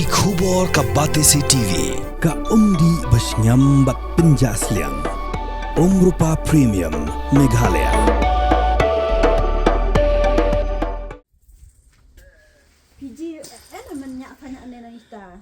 Ki khubor ka Batesi TV. Ka umdi basnyam bak penjaslian. Rupa Premium Meghalaya. PG elemennya apa nak nena ita?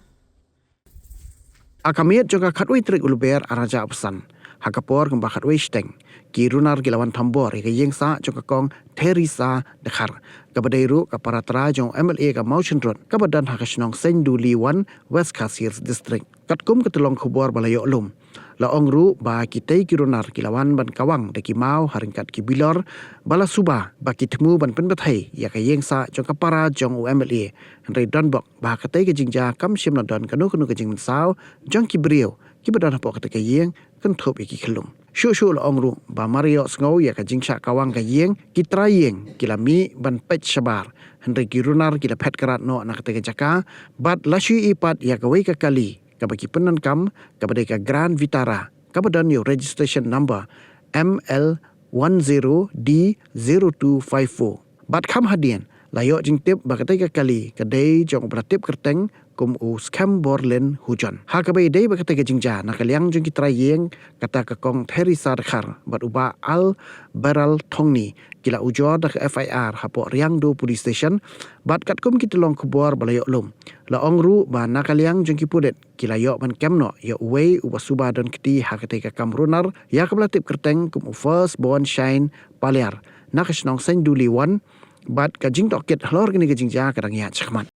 Akamiat juga katway trik uluber araja pesan. Hakapor kembang katway steng. Kirunar gilawan tambor ika yengsa juga kong Teresa Dekhar. Kabadairu kaparatra jong MLA ka Motion Road. Kabadan hakasnong Senduli 1 West Casirs District. Katkum ketulong khubor balayok lum. Laong ru ba kitay kirunar kilawan ban kawang daki mau haringkat kibilor bala suba ba kitemu ban penbathai ya ka yengsa jong kapara jong UMLA Henry Donbok ba katay ka jingja kam sim na don kanu ke jing saw jong kibriu kibadan hapo katay ka yeng kan thop iki khilum shu laong ru ba Mario Sngau ya ka jingsa kawang ka yeng kitrayeng kilami ban pech sabar Henry kirunar kila phet karat no na katay ka jaka bat lashi ipat ya ka wei ka kali kabagi penankam kabadai ka Grand Vitara kabadan yo registration number ML10D0254 bat kham hadian layo jing tip bakatai ka kali kadai jong beratip kerteng kum u scam borlen hujan ha kabai dei bakatai ka jingja nakaliang jong kitrayeng kata ka kong Teresa Dekhar bat uba al baral thongni kila ujor dak FIR hapo riang do police station bat katkum kitulong kubor balayo lum laong ru ba nakaliang jong kipudet kila yo ban kemno yo way uba suba don kiti ha katai ka kamrunar ya kablatip kerteng kum first born shine paliar nakasnong Senduli 1 bat ka jing doket halor gini ka jingja kadang ya chakman